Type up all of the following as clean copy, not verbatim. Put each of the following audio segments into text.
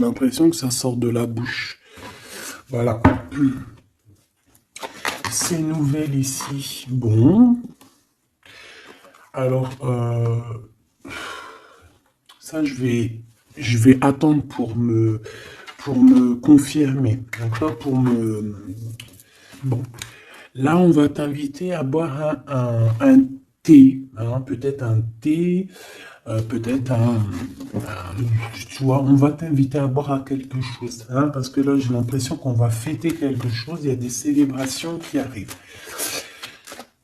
J'ai l'impression que ça sort de la bouche. Voilà. C'est nouvelle ici. Bon. Alors, ça, je vais attendre pour me confirmer. D'accord? Bon. Là, on va t'inviter à boire un thé, hein, peut-être un thé, peut-être tu vois, on va t'inviter à boire à quelque chose, hein, parce que là, j'ai l'impression qu'on va fêter quelque chose, il y a des célébrations qui arrivent.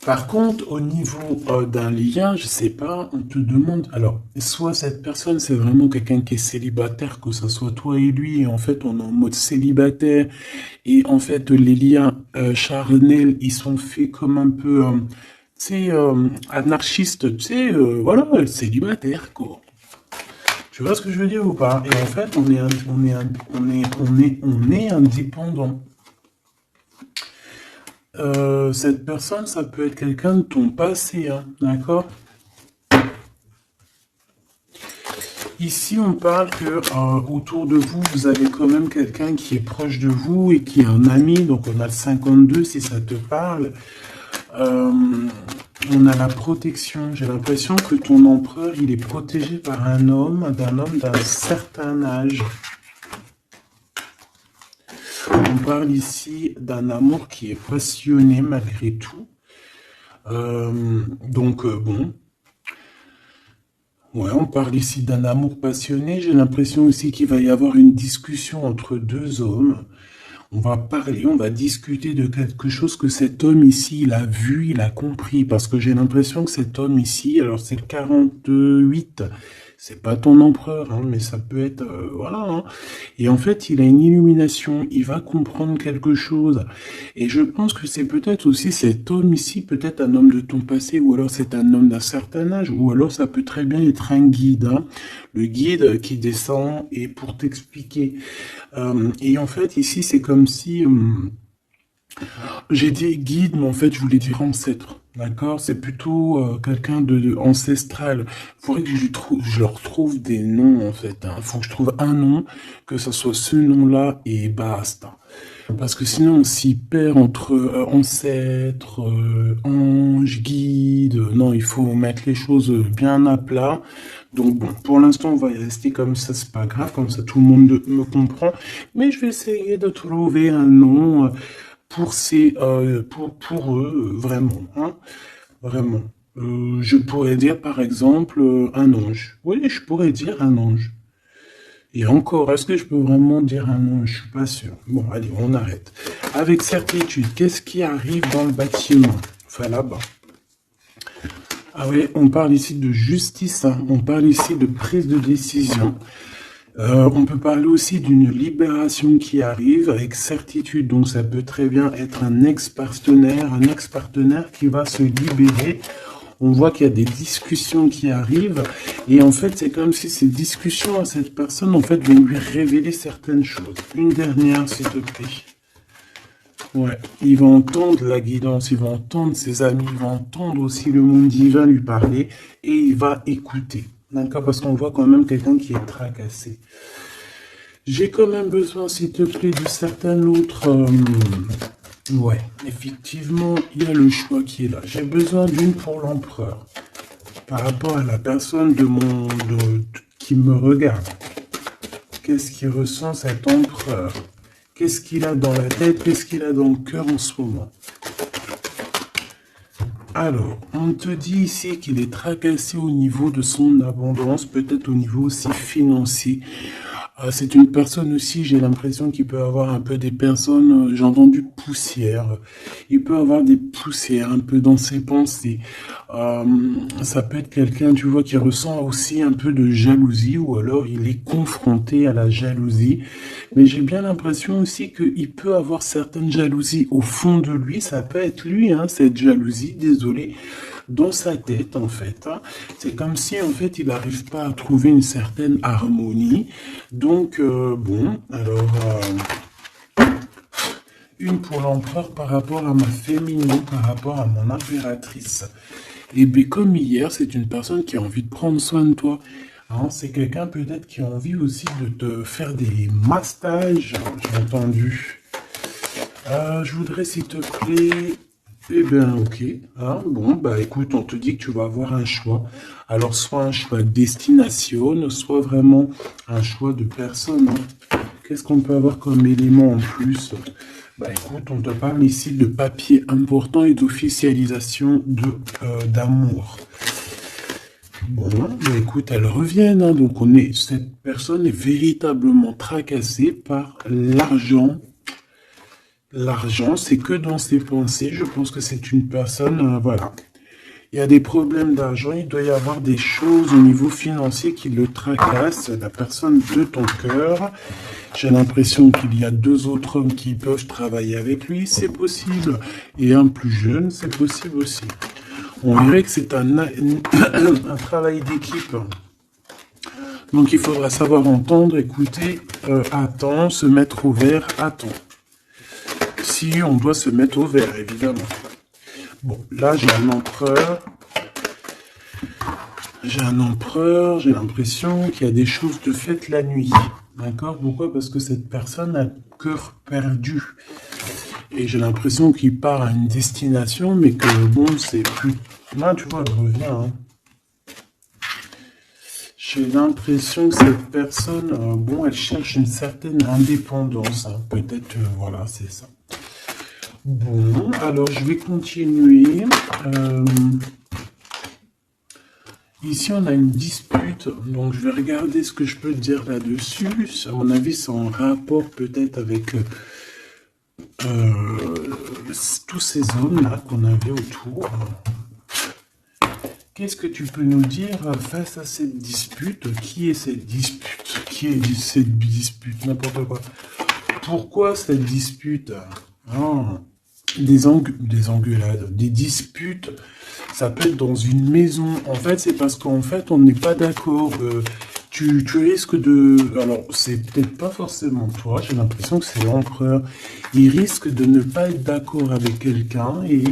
Par contre, au niveau d'un lien, je sais pas, on te demande, alors, soit cette personne, c'est vraiment quelqu'un qui est célibataire, que ce soit toi et lui, et en fait, on est en mode célibataire, et en fait, les liens charnels, ils sont faits comme un peu, tu sais, anarchistes, tu sais, voilà, célibataire, quoi. Tu vois ce que je veux dire ou pas? Et en fait, on est indépendant. Cette personne, ça peut être quelqu'un de ton passé, hein, d'accord? Ici, on parle que autour de vous, vous avez quand même quelqu'un qui est proche de vous et qui est un ami. Donc, on a le 52 si ça te parle. On a la protection. J'ai l'impression que ton empereur, il est protégé par un homme d'un certain âge. On parle ici d'un amour qui est passionné malgré tout. Bon. Ouais, on parle ici d'un amour passionné. J'ai l'impression aussi qu'il va y avoir une discussion entre deux hommes. On va parler, on va discuter de quelque chose que cet homme ici, il a vu, il a compris. Parce que j'ai l'impression que cet homme ici, alors c'est le 48, c'est pas ton empereur, hein, mais ça peut être, voilà. Hein. Et en fait, il a une illumination, il va comprendre quelque chose. Et je pense que c'est peut-être aussi cet homme ici, peut-être un homme de ton passé, ou alors c'est un homme d'un certain âge, ou alors ça peut très bien être un guide. Hein. Le guide qui descend et pour t'expliquer. Et en fait, ici, c'est comme si j'ai dit guide, mais en fait, je voulais dire ancêtre. D'accord? C'est plutôt quelqu'un de ancestral. Il faudrait que je leur trouve des noms, en fait. Il faut que je trouve un nom, que ce soit ce nom-là et basta. Parce que sinon, on s'y perd entre ancêtre, ange, guide. Non, il faut mettre les choses bien à plat. Donc bon, pour l'instant, on va y rester comme ça, c'est pas grave, comme ça tout le monde me comprend. Mais je vais essayer de trouver un nom pour eux, vraiment, hein, vraiment. Je pourrais dire par exemple un ange. Oui, je pourrais dire un ange. Et encore, est-ce que je peux vraiment dire un ange? Je suis pas sûr. Bon, allez, on arrête. Avec certitude, qu'est-ce qui arrive dans le bâtiment? Enfin, là-bas. Ah oui, on parle ici de justice, hein. On parle ici de prise de décision. On peut parler aussi d'une libération qui arrive avec certitude. Donc ça peut très bien être un ex-partenaire qui va se libérer. On voit qu'il y a des discussions qui arrivent. Et en fait, c'est comme si ces discussions à cette personne, en fait, vont lui révéler certaines choses. Une dernière, s'il te plaît. Ouais, il va entendre la guidance, il va entendre ses amis, il va entendre aussi le monde divin lui parler et il va écouter. D'accord? Parce qu'on voit quand même quelqu'un qui est tracassé. J'ai quand même besoin, s'il te plaît, de certains autres... Ouais, effectivement, il y a le choix qui est là. J'ai besoin d'une pour l'empereur. Par rapport à la personne qui me regarde. Qu'est-ce qu'il ressent cet empereur? Qu'est-ce qu'il a dans la tête? Qu'est-ce qu'il a dans le cœur en ce moment? Alors, on te dit ici qu'il est tracassé au niveau de son abondance, peut-être au niveau aussi financier. C'est une personne aussi, j'ai l'impression qu'il peut avoir un peu des personnes, j'ai entendu poussière. Il peut avoir des poussières un peu dans ses pensées. Ça peut être quelqu'un, tu vois, qui ressent aussi un peu de jalousie ou alors il est confronté à la jalousie. Mais j'ai bien l'impression aussi qu'il peut avoir certaines jalousies au fond de lui. Ça peut être lui, hein, cette jalousie, désolé, dans sa tête, en fait. Hein. C'est comme si, en fait, il n'arrive pas à trouver une certaine harmonie. Donc, bon, alors... une pour l'empereur par rapport à ma féminine, par rapport à mon impératrice. Et bien, comme hier, c'est une personne qui a envie de prendre soin de toi. Hein, c'est quelqu'un peut-être qui a envie aussi de te faire des massages, j'ai entendu. Je voudrais, s'il te plaît... Eh bien, ok. Hein, bon, bah écoute, on te dit que tu vas avoir un choix. Alors, soit un choix de destination, soit vraiment un choix de personne. Hein. Qu'est-ce qu'on peut avoir comme élément en plus? Bah écoute, on te parle ici de papier important et d'officialisation d'amour. Bon, bah écoute, elles reviennent, hein, donc cette personne est véritablement tracassée par l'argent. L'argent, c'est que dans ses pensées. Je pense que c'est une personne, voilà. Il y a des problèmes d'argent, il doit y avoir des choses au niveau financier qui le tracassent, la personne de ton cœur. J'ai l'impression qu'il y a deux autres hommes qui peuvent travailler avec lui, c'est possible. Et un plus jeune, c'est possible aussi. On dirait que c'est un travail d'équipe. Donc il faudra savoir entendre, écouter, à temps, se mettre au vert à temps. Si on doit se mettre au vert, évidemment. Bon, là j'ai un empereur. J'ai l'impression qu'il y a des choses de faites la nuit. D'accord? Pourquoi? Parce que cette personne a le cœur perdu. Et j'ai l'impression qu'il part à une destination, mais que bon, c'est plus... Là, tu vois, elle revient. Hein. J'ai l'impression que cette personne, bon, elle cherche une certaine indépendance. Hein. Peut-être, voilà, c'est ça. Bon, alors je vais continuer. Ici, on a une dispute, donc je vais regarder ce que je peux dire là-dessus. À mon avis, c'est en rapport peut-être avec tous ces hommes-là qu'on avait autour. Qu'est-ce que tu peux nous dire face à cette dispute? Qui est cette dispute? Qui est cette dispute? N'importe quoi. Pourquoi cette dispute? Ah, des engueulades, des disputes, ça peut être dans une maison. En fait, c'est parce qu'en fait, on n'est pas d'accord. Tu risques de... Alors, c'est peut-être pas forcément toi, j'ai l'impression que c'est l'empereur. Il risque de ne pas être d'accord avec quelqu'un et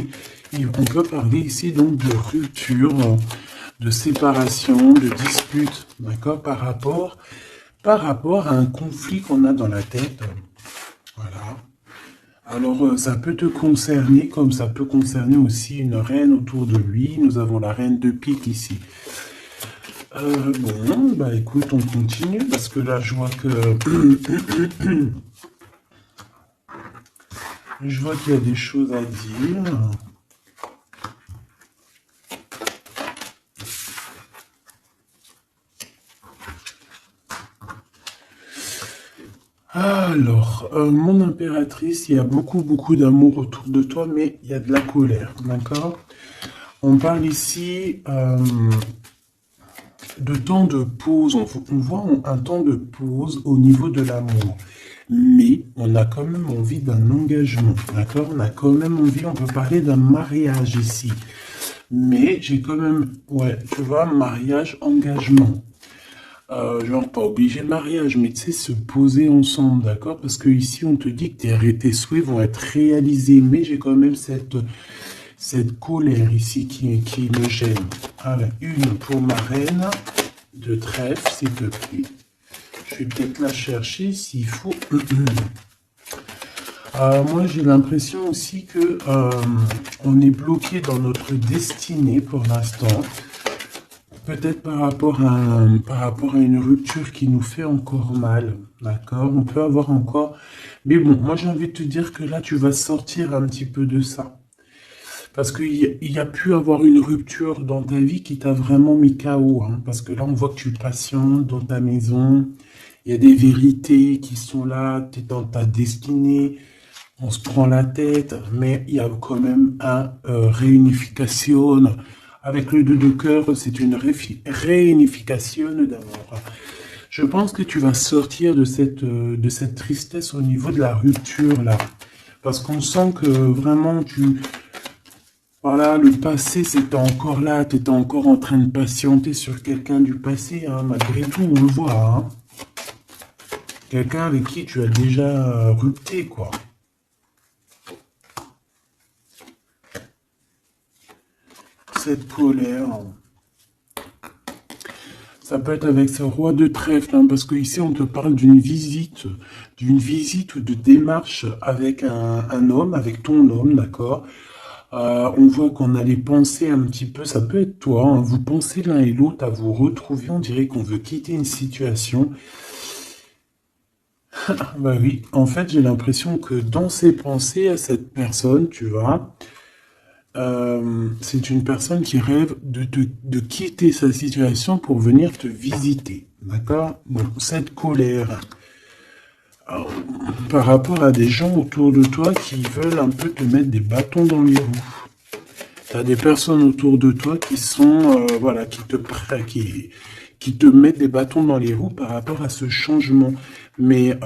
on peut parler ici donc de rupture, de séparation, de dispute, d'accord, par rapport à un conflit qu'on a dans la tête. Voilà. Alors, ça peut te concerner comme ça peut concerner aussi une reine autour de lui. Nous avons la reine de pique ici. Bon, bah écoute, on continue parce que là, je vois que... je vois qu'il y a des choses à dire. Alors, mon impératrice, il y a beaucoup d'amour autour de toi, mais il y a de la colère, d'accord? On parle ici de temps de pause, on voit un temps de pause au niveau de l'amour. Mais on a quand même envie d'un engagement, d'accord? On a quand même envie, on peut parler d'un mariage ici. Mais j'ai quand même, ouais, tu vois, mariage, engagement. Genre pas obligé de mariage, mais tu sais, se poser ensemble, d'accord? Parce que ici, on te dit que tes souhaits vont être réalisés, mais j'ai quand même cette colère ici qui me gêne. Alors, une pour ma reine de trèfle, s'il te plaît. Je vais peut-être la chercher s'il faut. Moi, j'ai l'impression aussi que on est bloqué dans notre destinée pour l'instant. Peut-être par rapport à une rupture qui nous fait encore mal, d'accord? On peut avoir encore... Mais bon, moi j'ai envie de te dire que là, tu vas sortir un petit peu de ça. Parce qu'il y a pu avoir une rupture dans ta vie qui t'a vraiment mis KO. Hein, parce que là, on voit que tu patientes dans ta maison. Il y a des vérités qui sont là. Tu es dans ta destinée. On se prend la tête. Mais il y a quand même un réunification. Avec le 2 de cœur, c'est une réunification d'amour. Je pense que tu vas sortir de cette tristesse au niveau de la rupture, là. Parce qu'on sent que vraiment, voilà, le passé, c'était encore là, tu étais encore en train de patienter sur quelqu'un du passé, hein, malgré tout, on le voit. Hein. Quelqu'un avec qui tu as déjà rupté, quoi. Cette colère. Ça peut être avec ce roi de trèfle, hein, parce que ici on te parle d'une visite ou de démarche avec un homme, avec ton homme, d'accord? On voit qu'on allait penser un petit peu, ça peut être toi, hein, vous pensez l'un et l'autre à vous retrouver, on dirait qu'on veut quitter une situation. Bah oui, en fait j'ai l'impression que dans ses pensées à cette personne, tu vois, c'est une personne qui rêve de quitter sa situation pour venir te visiter. D'accord? Bon, cette colère par rapport à des gens autour de toi qui veulent un peu te mettre des bâtons dans les roues. Tu as des personnes autour de toi qui sont, voilà, qui te mettent des bâtons dans les roues par rapport à ce changement. Mais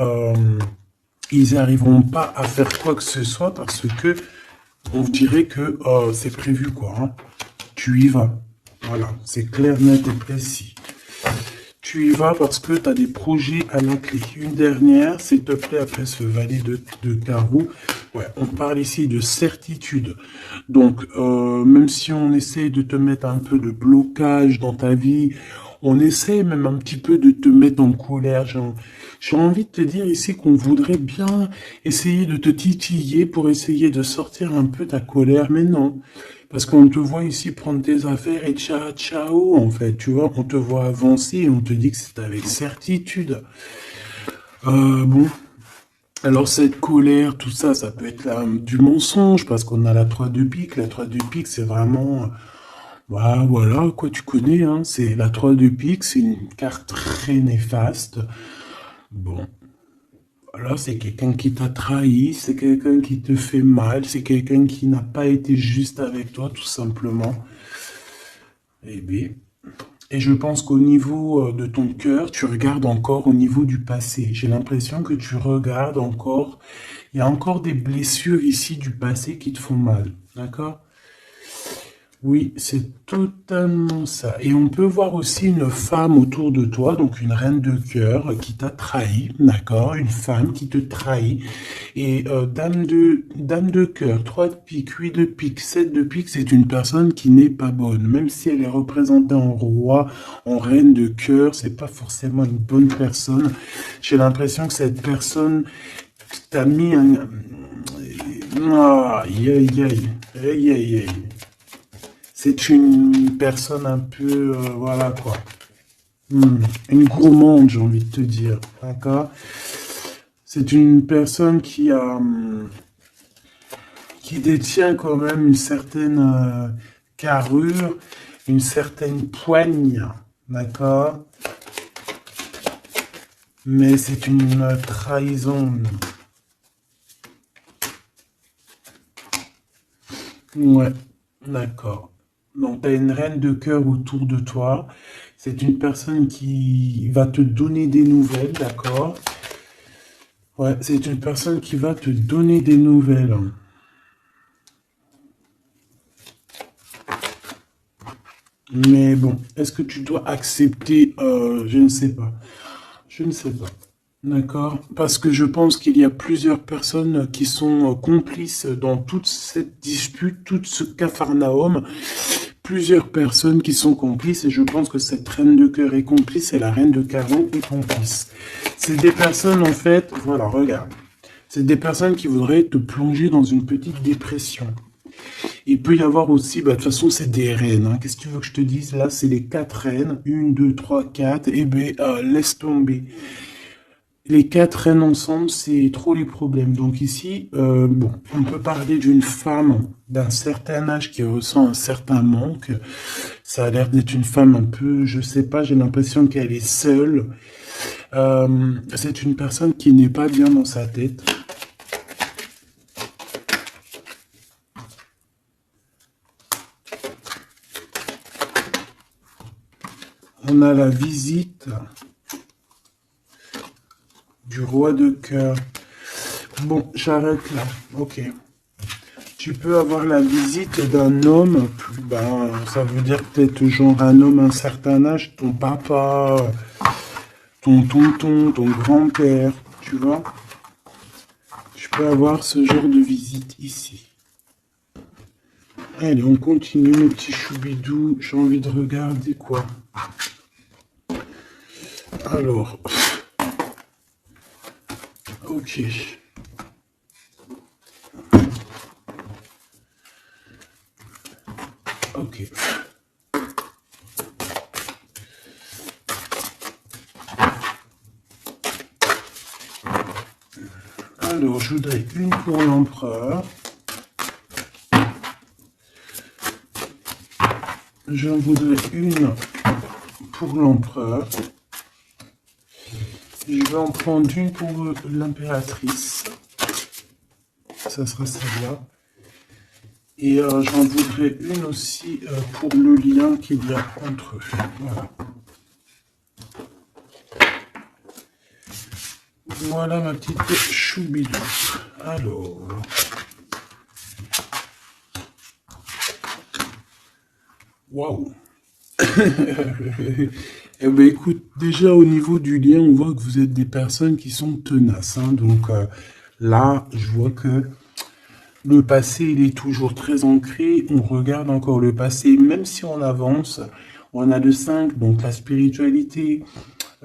ils n'arriveront pas à faire quoi que ce soit parce que on dirait que c'est prévu, quoi. Hein. Tu y vas. Voilà, c'est clair, net et précis. Tu y vas parce que tu as des projets à la clé. Une dernière, s'il te plaît, après ce valet de carreau. Ouais, on parle ici de certitude. Donc, même si on essaie de te mettre un peu de blocage dans ta vie, on essaie même un petit peu de te mettre en colère. J'ai envie de te dire ici qu'on voudrait bien essayer de te titiller pour essayer de sortir un peu ta colère, mais non. Parce qu'on te voit ici prendre tes affaires et ciao, ciao, en fait, tu vois, on te voit avancer et on te dit que c'est avec certitude. Bon, alors cette colère, tout ça, ça peut être du mensonge, parce qu'on a la 3 de pique. La 3 de pique, c'est vraiment... Bah, voilà, quoi, tu connais, hein, c'est la 3 de pique, c'est une carte très néfaste. Bon, voilà, c'est quelqu'un qui t'a trahi, c'est quelqu'un qui te fait mal, c'est quelqu'un qui n'a pas été juste avec toi, tout simplement. Eh bien, et je pense qu'au niveau de ton cœur, tu regardes encore au niveau du passé. J'ai l'impression que tu regardes encore. Il y a encore des blessures ici du passé qui te font mal. D'accord? Oui, c'est totalement ça. Et on peut voir aussi une femme autour de toi, donc une reine de cœur qui t'a trahi, d'accord? Une femme qui te trahit. Et dame de cœur, 3 de pique, 8 de pique, 7 de pique, c'est une personne qui n'est pas bonne. Même si elle est représentée en roi, en reine de cœur, c'est pas forcément une bonne personne. J'ai l'impression que cette personne t'a mis un... Aïe, aïe, aïe, aïe, aïe, aïe. C'est une personne un peu, voilà quoi, une gourmande, j'ai envie de te dire, d'accord? C'est une personne qui détient quand même une certaine carrure, une certaine poigne, d'accord? Mais c'est une trahison. Ouais, d'accord. Donc, tu as une reine de cœur autour de toi. C'est une personne qui va te donner des nouvelles, d'accord? Ouais, c'est une personne qui va te donner des nouvelles. Mais bon, est-ce que tu dois accepter? Je ne sais pas. Je ne sais pas. D'accord? Parce que je pense qu'il y a plusieurs personnes qui sont complices dans toute cette dispute, tout ce capharnaüm. Plusieurs personnes qui sont complices et je pense que cette reine de cœur est complice et la reine de carreau est complice. C'est des personnes en fait, voilà, regarde. C'est des personnes qui voudraient te plonger dans une petite dépression. Il peut y avoir aussi, bah, de toute façon, c'est des reines. Hein. Qu'est-ce que tu veux que je te dise? Là, c'est les 4 reines. Une, 2, 3, 4. Et ben, laisse tomber. Les 4 reines ensemble, c'est trop les problèmes. Donc ici, bon, on peut parler d'une femme d'un certain âge qui ressent un certain manque. Ça a l'air d'être une femme un peu, je sais pas, j'ai l'impression qu'elle est seule. C'est une personne qui n'est pas bien dans sa tête. On a la visite du roi de cœur. Bon, j'arrête là. Ok. Tu peux avoir la visite d'un homme, ben, ça veut dire peut-être genre un homme à un certain âge, ton papa, ton tonton, ton grand-père, tu vois. Tu peux avoir ce genre de visite ici. Allez, on continue, mes petits choubidous. J'ai envie de regarder quoi. Alors, ok. Ok. Alors, je voudrais une pour l'empereur. J'en voudrais une pour l'empereur. Je vais en prendre une pour l'impératrice. Ça sera celle-là. Et j'en voudrais une aussi pour le lien qu'il y a entre eux. Voilà. Voilà ma petite choubidou. Alors. Waouh. Eh ben écoute, déjà au niveau du lien, on voit que vous êtes des personnes qui sont tenaces. Hein. Donc là, je vois que le passé, il est toujours très ancré. On regarde encore le passé, même si on avance. On a le 5, donc la spiritualité,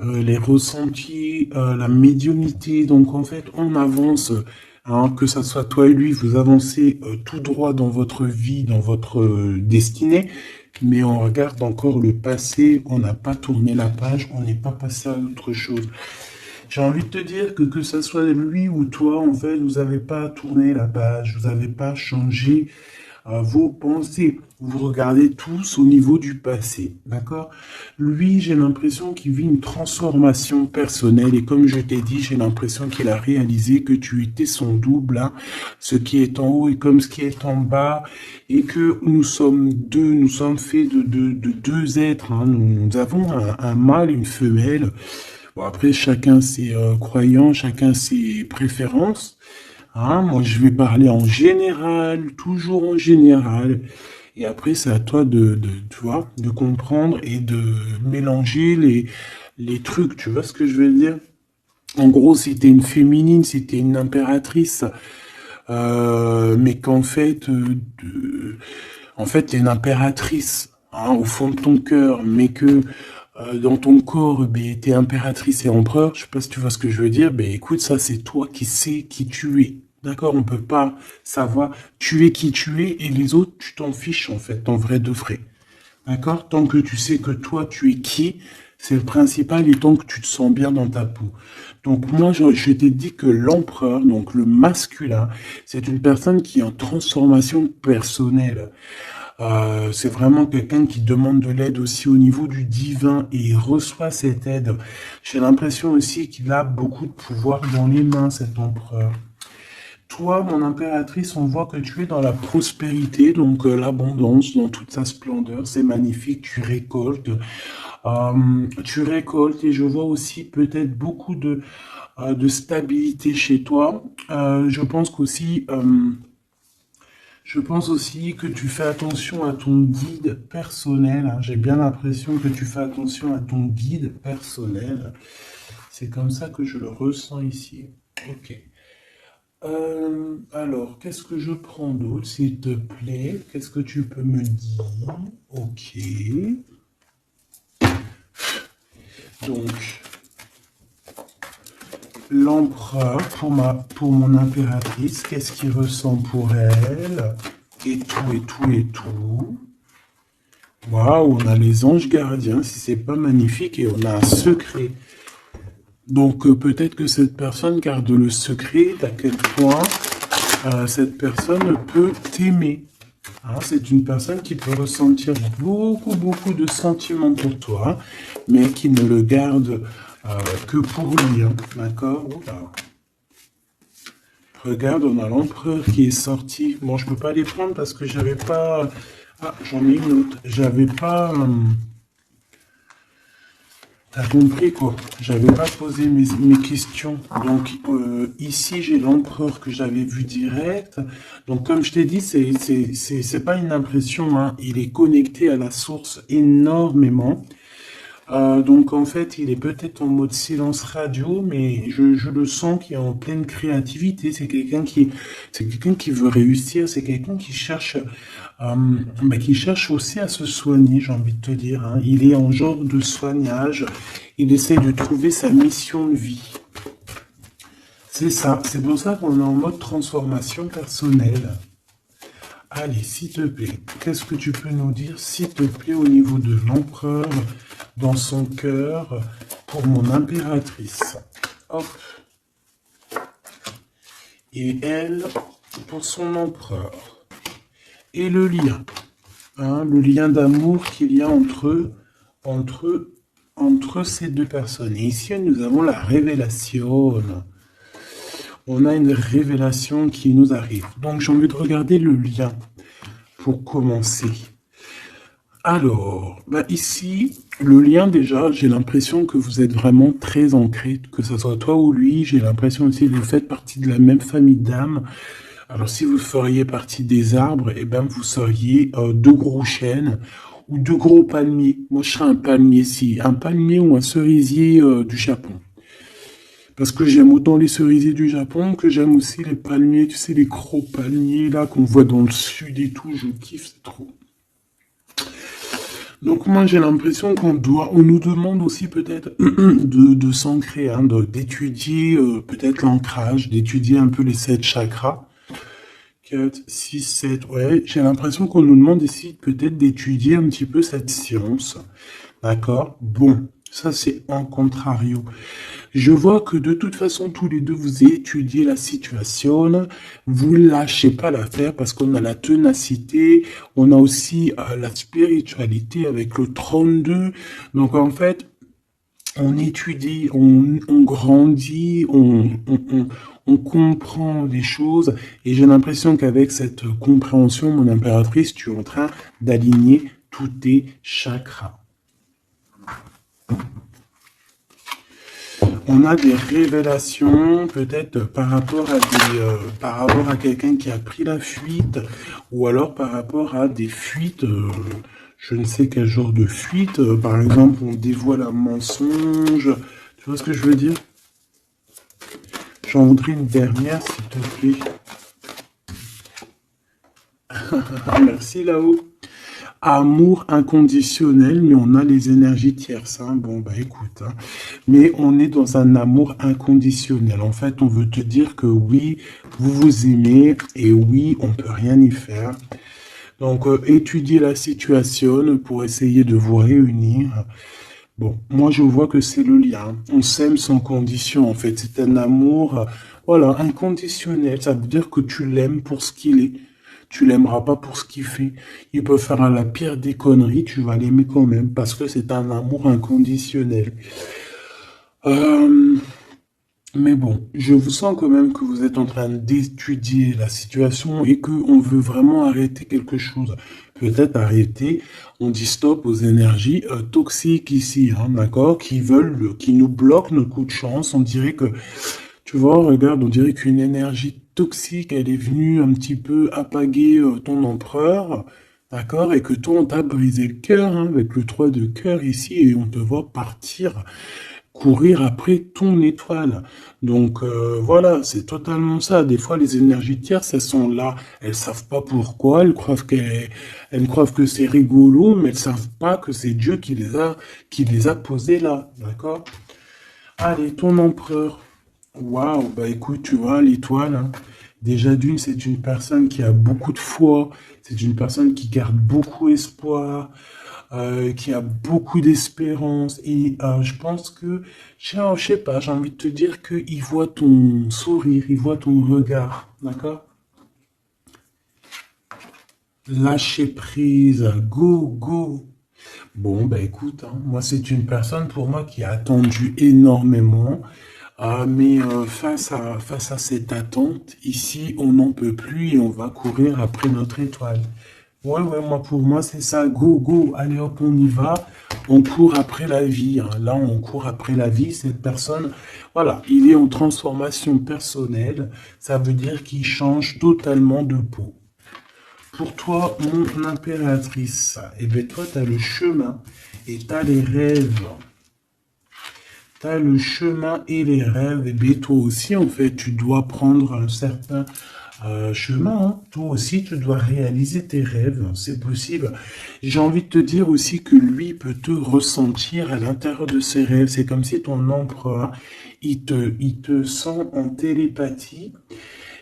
les ressentis, la médiumnité. Donc en fait, on avance. Hein, que ça soit toi et lui, vous avancez tout droit dans votre vie, dans votre destinée. Mais on regarde encore le passé, on n'a pas tourné la page, on n'est pas passé à autre chose. J'ai envie de te dire que ça soit lui ou toi, en fait, vous n'avez pas tourné la page, vous n'avez pas changé vos pensées. Vous regardez tous au niveau du passé, d'accord? Lui, j'ai l'impression qu'il vit une transformation personnelle et comme je t'ai dit, j'ai l'impression qu'il a réalisé que tu étais son double, hein, ce qui est en haut est comme ce qui est en bas et que nous sommes deux, nous sommes faits de deux êtres, hein. Nous avons un mâle et une femelle. Bon, après, chacun ses croyants, chacun ses préférences. Hein, moi, je vais parler en général, toujours en général. Et après, c'est à toi tu vois, de comprendre et de mélanger les trucs. Tu vois ce que je veux dire? En gros, si t'es une féminine, si t'es une impératrice, mais qu'en fait, t'es une impératrice, hein, au fond de ton cœur, mais que dans ton corps, ben, t'es impératrice et empereur. Je sais pas si tu vois ce que je veux dire. Ben, écoute, ça, c'est toi qui sais qui tu es. D'accord, on peut pas savoir. Tu es qui tu es et les autres, tu t'en fiches en fait, en vrai de vrai. D'accord? Tant que tu sais que toi, tu es qui, c'est le principal et tant que tu te sens bien dans ta peau. Donc moi, je t'ai dit que l'empereur, donc le masculin, c'est une personne qui est en transformation personnelle. C'est vraiment quelqu'un qui demande de l'aide aussi au niveau du divin et il reçoit cette aide. J'ai l'impression aussi qu'il a beaucoup de pouvoir dans les mains, cet empereur. Toi, mon impératrice, on voit que tu es dans la prospérité, donc l'abondance dans toute sa splendeur. C'est magnifique, tu récoltes et je vois aussi peut-être beaucoup de stabilité chez toi. Je pense aussi que tu fais attention à ton guide personnel. Hein. J'ai bien l'impression que tu fais attention à ton guide personnel. C'est comme ça que je le ressens ici. Ok. Alors, qu'est-ce que je prends d'autre, s'il te plaît? Qu'est-ce que tu peux me dire? Ok. Donc, l'empereur pour mon impératrice, qu'est-ce qu'il ressent pour elle? Et tout, et tout, et tout. Waouh, on a les anges gardiens, si c'est pas magnifique, et on a un secret. Donc peut-être que cette personne garde le secret d'à quel point cette personne peut t'aimer. Hein, c'est une personne qui peut ressentir beaucoup, beaucoup de sentiments pour toi, mais qui ne le garde que pour lui. Hein, d'accord? Regarde, on a l'empereur qui est sorti. Bon, je peux pas les prendre parce que j'avais pas... Ah, j'en ai une autre. J'avais pas... T'as compris quoi? J'avais pas posé mes questions. Donc ici j'ai l'empereur que j'avais vu direct. Donc comme je t'ai dit, c'est pas une impression. Hein. Il est connecté à la source énormément. Donc en fait, il est peut-être en mode silence radio, mais je le sens qu'il est en pleine créativité. C'est quelqu'un qui veut réussir. C'est quelqu'un qui cherche aussi à se soigner. J'ai envie de te dire, hein. Il est en genre de soignage. Il essaie de trouver sa mission de vie. C'est ça. C'est pour ça qu'on est en mode transformation personnelle. Allez, s'il te plaît, qu'est-ce que tu peux nous dire, s'il te plaît, au niveau de l'empereur, dans son cœur, pour mon impératrice? Hop. Et elle, pour son empereur. Et le lien, hein, le lien d'amour qu'il y a entre ces deux personnes. Et ici, nous avons la révélation. On a une révélation qui nous arrive. Donc, j'ai envie de regarder le lien pour commencer. Alors, ici, le lien déjà, j'ai l'impression que vous êtes vraiment très ancrés, que ce soit toi ou lui. J'ai l'impression aussi que vous faites partie de la même famille d'âmes. Alors, si vous feriez partie des arbres, eh ben, vous seriez deux gros chênes ou deux gros palmiers. Moi, je serais un palmier ici, un palmier ou un cerisier du Japon. Parce que j'aime autant les cerisiers du Japon que j'aime aussi les palmiers, tu sais, les gros palmiers là qu'on voit dans le sud et tout, je kiffe, c'est trop. Donc moi j'ai l'impression on nous demande aussi peut-être de s'ancrer, hein, d'étudier peut-être l'ancrage, d'étudier un peu les 7 chakras. 4, 6, 7, ouais, j'ai l'impression qu'on nous demande ici peut-être d'étudier un petit peu cette science. D'accord? Bon, ça c'est en contrario. Je vois que de toute façon, tous les deux, vous étudiez la situation, vous lâchez pas l'affaire parce qu'on a la ténacité, on a aussi la spiritualité avec le 32. Donc en fait, on étudie, on grandit, on comprend les choses et j'ai l'impression qu'avec cette compréhension, mon impératrice, tu es en train d'aligner tous tes chakras. On a des révélations, peut-être par rapport à quelqu'un qui a pris la fuite, ou alors par rapport à des fuites, je ne sais quel genre de fuite. Par exemple, on dévoile un mensonge. Tu vois ce que je veux dire? J'en voudrais une dernière, s'il te plaît. Merci là-haut. Amour inconditionnel, mais on a les énergies tierces. Hein. Bon, écoute. Hein. Mais on est dans un amour inconditionnel. En fait, on veut te dire que oui, vous vous aimez et oui, on peut rien y faire. Donc, étudiez la situation pour essayer de vous réunir. Bon, moi, je vois que c'est le lien. On s'aime sans condition, en fait. C'est un amour, voilà, inconditionnel. Ça veut dire que tu l'aimes pour ce qu'il est. Tu l'aimeras pas pour ce qu'il fait. Il peut faire la pire des conneries, tu vas l'aimer quand même, parce que c'est un amour inconditionnel. Mais bon, je vous sens quand même que vous êtes en train d'étudier la situation et qu'on veut vraiment arrêter quelque chose. Peut-être arrêter, on dit stop aux énergies toxiques ici, hein, d'accord, qui nous bloquent notre coup de chance. On dirait que, tu vois, regarde, on dirait qu'une énergie toxique, elle est venue un petit peu apaguer ton empereur, d'accord, et que toi, on t'a brisé le cœur, hein, avec le 3 de cœur ici, et on te voit partir, courir après ton étoile. Donc voilà, c'est totalement ça. Des fois, les énergies tierces, elles sont là, elles savent pas pourquoi, elles croient que c'est rigolo, mais elles savent pas que c'est Dieu qui les a posées là, d'accord? Allez, ton empereur. Waouh, écoute, tu vois, l'étoile, hein, déjà d'une, c'est une personne qui a beaucoup de foi, c'est une personne qui garde beaucoup espoir, qui a beaucoup d'espérance, et je pense que, je sais pas, j'ai envie de te dire qu'il voit ton sourire, il voit ton regard, d'accord? Lâcher prise, go, go. Bon, écoute, hein, moi c'est une personne pour moi qui a attendu énormément. Mais face à cette attente, ici, on n'en peut plus et on va courir après notre étoile. Ouais, moi, pour moi, c'est ça. Go, go, allez hop, on y va. On court après la vie. Hein. Là, on court après la vie. Cette personne, voilà, il est en transformation personnelle. Ça veut dire qu'il change totalement de peau. Pour toi, mon impératrice, eh bien, toi, tu as le chemin. Et tu as les rêves. Tu as le chemin et les rêves. Et bien, toi aussi, en fait, tu dois prendre un certain chemin. Hein. Toi aussi, tu dois réaliser tes rêves. C'est possible. J'ai envie de te dire aussi que lui peut te ressentir à l'intérieur de ses rêves. C'est comme si ton empereur, il te sent en télépathie.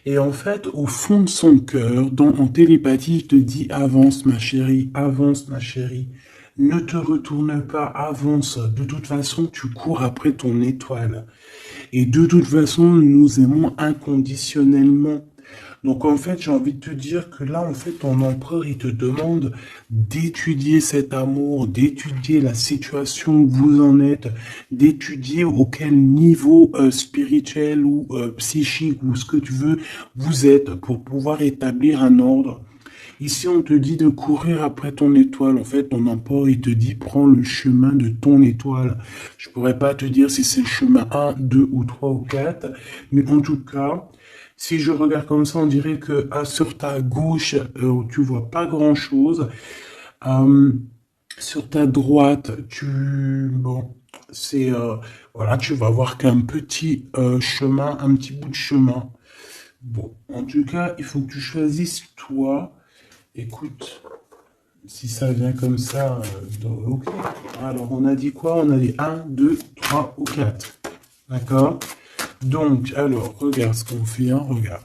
Et en fait, au fond de son cœur, en télépathie, il te dit avance ma chérie, ne te retourne pas, avance. De toute façon, tu cours après ton étoile. Et de toute façon, nous nous aimons inconditionnellement. Donc en fait, j'ai envie de te dire que là, en fait, ton empereur, il te demande d'étudier cet amour, d'étudier la situation où vous en êtes, d'étudier auquel niveau spirituel ou psychique ou ce que tu veux vous êtes pour pouvoir établir un ordre. Ici, on te dit de courir après ton étoile. En fait, ton empereur, il te dit, prends le chemin de ton étoile. Je pourrais pas te dire si c'est le chemin 1, 2 ou 3 ou 4, mais en tout cas, si je regarde comme ça, on dirait que sur ta gauche, tu vois pas grand-chose. Euh, sur ta droite, bon, voilà, tu vas voir qu'un petit chemin, un petit bout de chemin. Bon, en tout cas, il faut que tu choisisses toi. Écoute, si ça vient comme ça, ok. Alors, on a dit quoi? On a dit 1, 2, 3 ou 4. D'accord? Donc, alors, regarde ce qu'on fait, hein, regarde.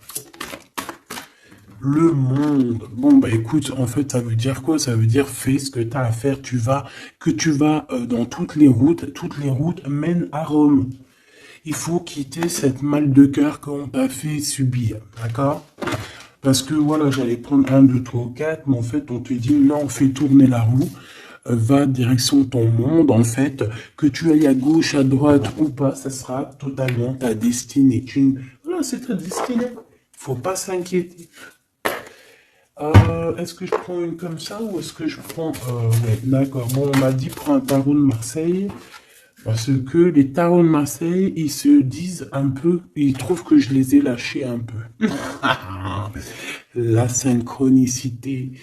Le monde. Bon, bah écoute, en fait, ça veut dire quoi? Ça veut dire fais ce que tu as à faire. Tu vas dans toutes les routes mènent à Rome. Il faut quitter cette mal de cœur qu'on t'a fait subir, d'accord? Parce que voilà, j'allais prendre 1, 2, 3, 4, mais en fait, on te dit non, fais tourner la roue, va direction ton monde, en fait, que tu ailles à gauche, à droite ou pas, ça sera totalement ta destinée. Voilà, c'est ta destinée. Faut pas s'inquiéter. Est-ce que je prends une comme ça ou est-ce que je prends... ouais, d'accord. Bon, on m'a dit prends un tarot de Marseille. Parce que les tarots de Marseille, ils se disent un peu, ils trouvent que je les ai lâchés un peu. La synchronicité.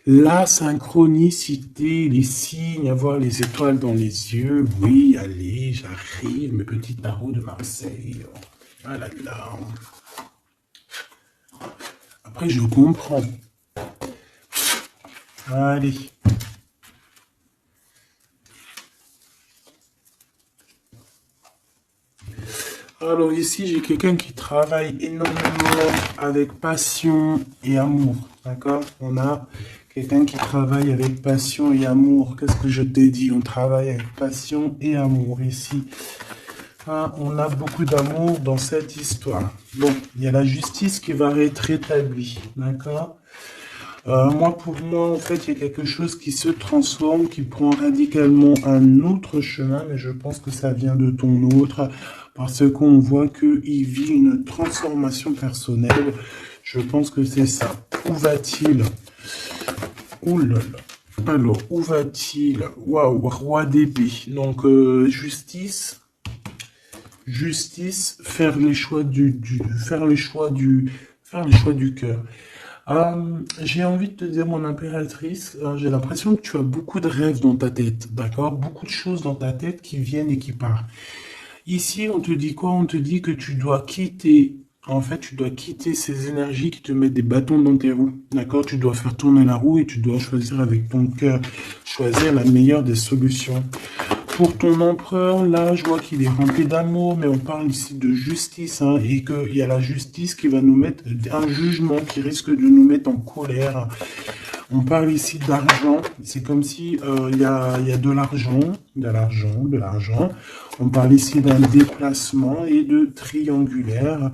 La synchronicité, les signes, avoir les étoiles dans les yeux. Oui, allez, j'arrive, mes petits tarots de Marseille. Ah là là. Après, je comprends. Allez. Alors ici, j'ai quelqu'un qui travaille énormément avec passion et amour. D'accord? On a quelqu'un qui travaille avec passion et amour. Qu'est-ce que je t'ai dit? On travaille avec passion et amour ici. Ah, on a beaucoup d'amour dans cette histoire. Bon, il y a la justice qui va être rétablie. D'accord? Pour moi, en fait, il y a quelque chose qui se transforme, qui prend radicalement un autre chemin, mais je pense que ça vient de ton autre, parce qu'on voit qu'il vit une transformation personnelle. Je pense que c'est ça. Où va-t-il? Ouh là là. Alors, où va-t-il? Waouh, roi d'épée. Donc, justice, faire les choix faire les choix du cœur. J'ai envie de te dire, mon impératrice, j'ai l'impression que tu as beaucoup de rêves dans ta tête, d'accord? Beaucoup de choses dans ta tête qui viennent et qui partent. Ici, on te dit quoi? On te dit que tu dois quitter, en fait, tu dois quitter ces énergies qui te mettent des bâtons dans tes roues, d'accord? Tu dois faire tourner la roue et tu dois choisir avec ton cœur, choisir la meilleure des solutions. Pour ton empereur, là, je vois qu'il est rempli d'amour, mais on parle ici de justice, hein, et qu'il y a la justice qui va nous mettre un jugement qui risque de nous mettre en colère. On parle ici d'argent, c'est comme si il y a de l'argent, de l'argent. On parle ici d'un déplacement et de triangulaire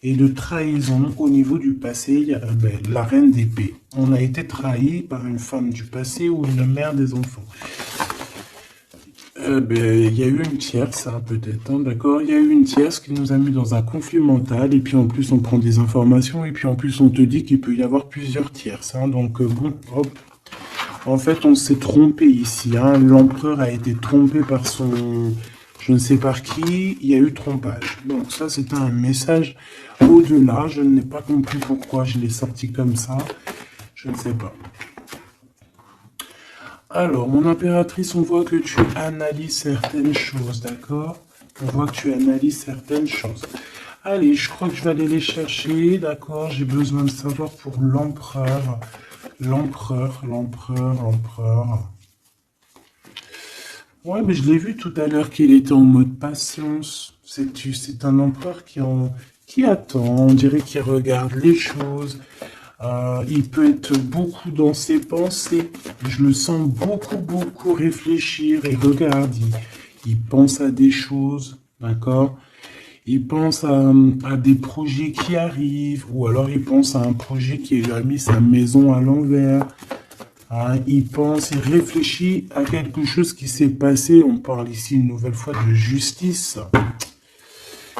et de trahison au niveau du passé. Il y a, la reine d'épée. On a été trahi par une femme du passé ou une mère des enfants. Il y a eu une tierce, hein, peut-être, hein, d'accord? Il y a eu une tierce qui nous a mis dans un conflit mental, et puis en plus on prend des informations, et puis en plus on te dit qu'il peut y avoir plusieurs tierces, hein, donc bon, hop. En fait, on s'est trompé ici, hein, l'empereur a été trompé par je ne sais par qui, il y a eu trompage. Donc ça, c'était un message au-delà, je n'ai pas compris pourquoi je l'ai sorti comme ça, je ne sais pas. Alors, mon impératrice, on voit que tu analyses certaines choses, d'accord? On voit que tu analyses certaines choses. Allez, je crois que je vais aller les chercher, d'accord? J'ai besoin de savoir pour l'empereur. L'empereur. Ouais, mais je l'ai vu tout à l'heure qu'il était en mode patience. C'est un empereur qui attend, on dirait qu'il regarde les choses. Il peut être beaucoup dans ses pensées. Je le sens beaucoup réfléchir et regarde. Il pense à des choses, d'accord? Il pense à des projets qui arrivent, ou alors il pense à un projet qui lui a mis sa maison à l'envers. Hein, il pense, il réfléchit à quelque chose qui s'est passé. On parle ici une nouvelle fois de justice.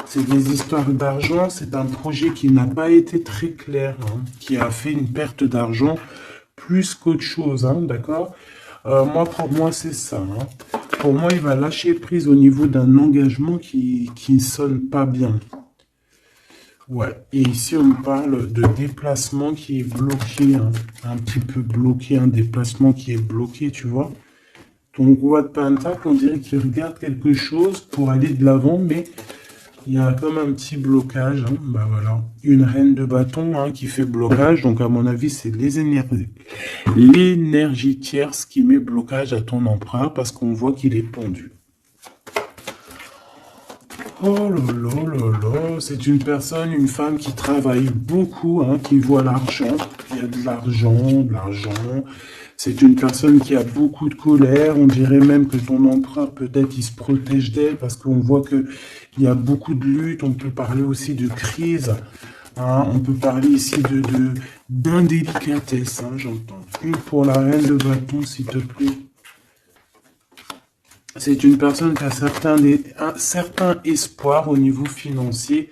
C'est des histoires d'argent. C'est un projet qui n'a pas été très clair, hein, qui a fait une perte d'argent plus qu'autre chose, hein, d'accord? Pour moi, c'est ça. Hein. Pour moi, il va lâcher prise au niveau d'un engagement qui ne sonne pas bien. Ouais, et ici on parle de déplacement qui est bloqué, hein, un petit peu bloqué, un déplacement qui est bloqué, tu vois. Ton roi de pentacle, on dirait qu'il regarde quelque chose pour aller de l'avant, mais il y a comme un petit blocage. Hein. Bah voilà, une reine de bâton hein, qui fait blocage, donc à mon avis c'est l'énergie tierce qui met blocage à ton empereur parce qu'on voit qu'il est pendu. Oh là, c'est une personne, une femme qui travaille beaucoup, hein, qui voit l'argent. Il y a de l'argent. C'est une personne qui a beaucoup de colère. On dirait même que ton empereur, peut-être, il se protège d'elle parce qu'on voit que il y a beaucoup de luttes. On peut parler aussi de crise. Hein, on peut parler ici d'indélicatesse, hein, j'entends. Une pour la reine de bâton, s'il te plaît. C'est une personne qui a un certain espoir au niveau financier.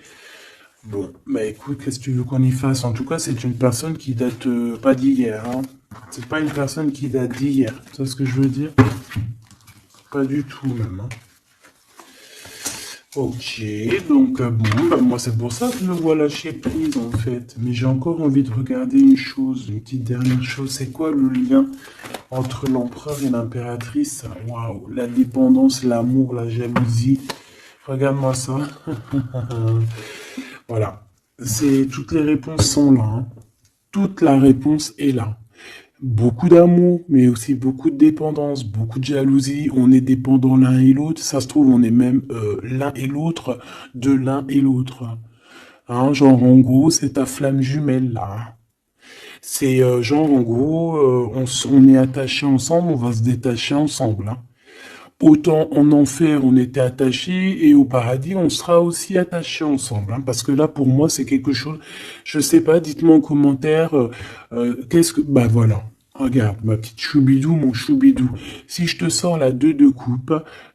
Bon, bah écoute, qu'est-ce que tu veux qu'on y fasse? En tout cas, c'est une personne qui date pas d'hier. Hein. C'est pas une personne qui date d'hier. C'est ce que je veux dire? Pas du tout même. Hein. Ok, donc bon, bah, moi c'est pour ça que je le vois lâcher prise en fait. Mais j'ai encore envie de regarder une chose, une petite dernière chose. C'est quoi le lien entre l'empereur et l'impératrice? Waouh, la dépendance, l'amour, la jalousie. Regarde-moi ça. Voilà. Toutes les réponses sont là. Hein. Toute la réponse est là. Beaucoup d'amour, mais aussi beaucoup de dépendance, beaucoup de jalousie. On est dépendants l'un et l'autre. Ça se trouve, on est même l'un et l'autre de l'un et l'autre. Hein, genre, en gros, c'est ta flamme jumelle, là. C'est genre, en gros, on est attachés ensemble, on va se détacher ensemble. Hein. Autant en enfer, on était attachés, et au paradis, on sera aussi attachés ensemble. Hein, parce que là, pour moi, c'est quelque chose, je sais pas, dites-moi en commentaire, qu'est-ce que... Bah voilà, regarde, ma petite choubidou, mon choubidou. Si je te sors la 2 de coupe,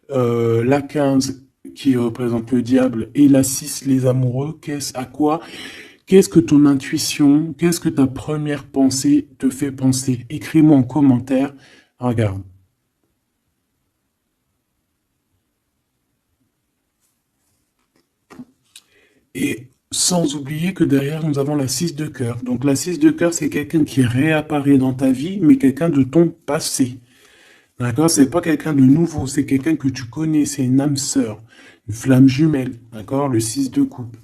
la 15 qui représente le diable, et la 6 les amoureux, qu'est-ce que ton intuition, qu'est-ce que ta première pensée te fait penser? Écris-moi en commentaire, regarde. Et sans oublier que derrière, nous avons la 6 de cœur. Donc la 6 de cœur, c'est quelqu'un qui réapparaît dans ta vie, mais quelqu'un de ton passé. D'accord? C'est pas quelqu'un de nouveau, c'est quelqu'un que tu connais, c'est une âme sœur, une flamme jumelle. D'accord? Le 6 de coupe.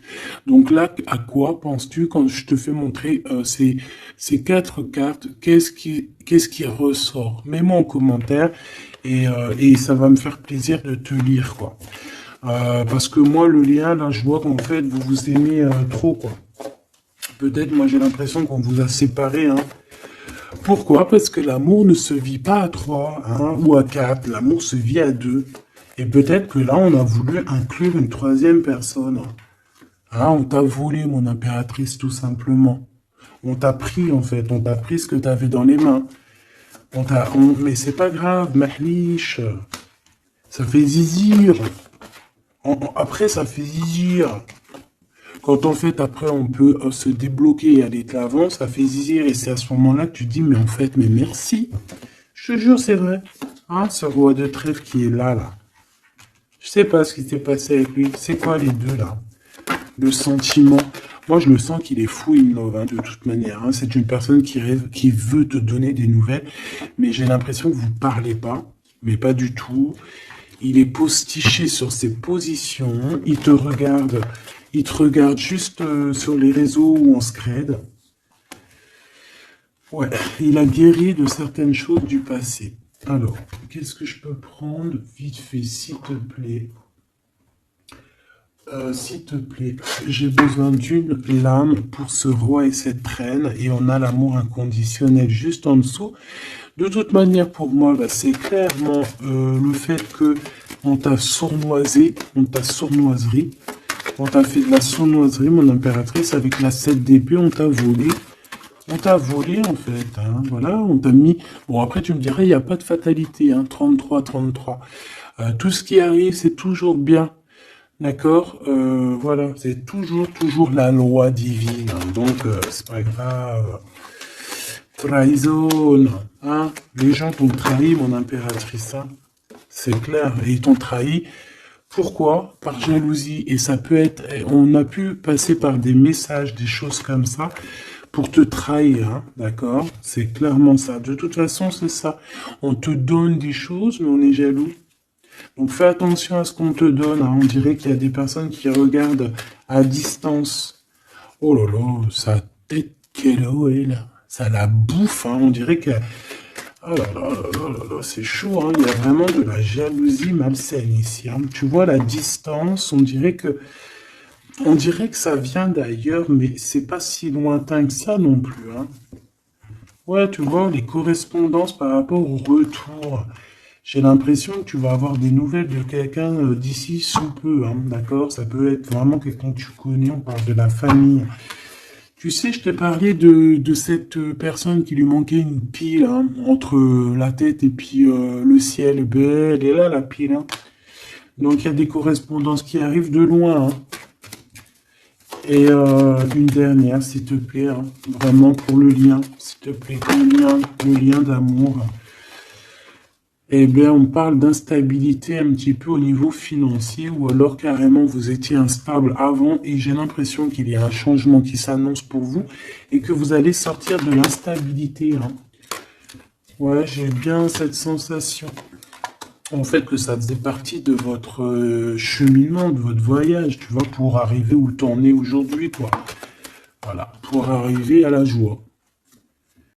Donc là, à quoi penses-tu quand je te fais montrer ces 4 cartes? Qu'est-ce qui ressort? Mets-moi en commentaire et ça va me faire plaisir de te lire, quoi. Parce que moi, le lien, là, je vois qu'en fait, vous vous aimez trop, quoi. Peut-être, moi, j'ai l'impression qu'on vous a séparés, hein. Pourquoi? Parce que l'amour ne se vit pas à 3, hein, ou à 4. L'amour se vit à 2. Et peut-être que là, on a voulu inclure une troisième personne. Hein, on t'a volé, mon impératrice, tout simplement. On t'a pris, en fait. On t'a pris ce que tu avais dans les mains. Mais c'est pas grave, mahliche. Ça fait zizir. Après, ça fait zizir. Quand en fait, après, on peut se débloquer et aller de l'avant, ça fait zizir. Et c'est à ce moment-là que tu dis, mais en fait, mais merci. Je te jure, c'est vrai. Hein, ce roi de trèfle qui est là, là. Je sais pas ce qui s'est passé avec lui. C'est quoi les deux, là? Le sentiment. Moi, je le sens qu'il est fou in love, hein, de toute manière. Hein. C'est une personne qui veut te donner des nouvelles, mais j'ai l'impression que vous parlez pas, mais pas du tout. Il est postiché sur ses positions, il te regarde juste sur les réseaux où on se crade. Ouais, il a guéri de certaines choses du passé. Alors, qu'est-ce que je peux prendre vite fait, s'il te plaît? S'il te plaît, j'ai besoin d'une lame pour ce roi et cette reine, et on a l'amour inconditionnel juste en dessous. De toute manière, pour moi, bah, c'est clairement le fait que on t'a sournoisé, on t'a fait de la sournoiserie, mon impératrice, avec la 7 d'épée, on t'a volé. On t'a volé, en fait, hein, voilà, on t'a mis... Bon, après, tu me dirais, il n'y a pas de fatalité, hein, 33. Tout ce qui arrive, c'est toujours bien. D'accord, voilà, c'est toujours la loi divine, hein, donc c'est pas grave. Trahison, hein, les gens t'ont trahi, mon impératrice, hein, c'est clair, et ils t'ont trahi. Pourquoi? Par jalousie, et ça peut être, on a pu passer par des messages, des choses comme ça, pour te trahir, hein, d'accord? C'est clairement ça. De toute façon, c'est ça. On te donne des choses, mais on est jaloux. Donc fais attention à ce qu'on te donne, hein. On dirait qu'il y a des personnes qui regardent à distance. Oh là là, sa tête qu'elle a, elle. Ça la bouffe, hein. On dirait que... Oh là là là là là là, c'est chaud, hein. Il y a vraiment de la jalousie malsaine ici, hein. Tu vois la distance, on dirait que ça vient d'ailleurs, mais c'est pas si lointain que ça non plus, hein. Ouais, tu vois, les correspondances par rapport au retour. J'ai l'impression que tu vas avoir des nouvelles de quelqu'un d'ici sous peu, hein, d'accord? Ça peut être vraiment quelqu'un que tu connais, on parle de la famille. Tu sais, je t'ai parlé de cette personne qui lui manquait une pile, hein, entre la tête et puis le ciel. Ben, elle est là, la pile, hein. Donc, il y a des correspondances qui arrivent de loin, hein. Et une dernière, s'il te plaît, hein, vraiment pour le lien, s'il te plaît, le lien d'amour. Eh bien, on parle d'instabilité un petit peu au niveau financier, ou alors carrément vous étiez instable avant et j'ai l'impression qu'il y a un changement qui s'annonce pour vous et que vous allez sortir de l'instabilité, hein. Ouais, j'ai bien cette sensation. En fait, que ça faisait partie de votre cheminement, de votre voyage, tu vois, pour arriver où t'en es aujourd'hui, quoi. Voilà, pour arriver à la joie.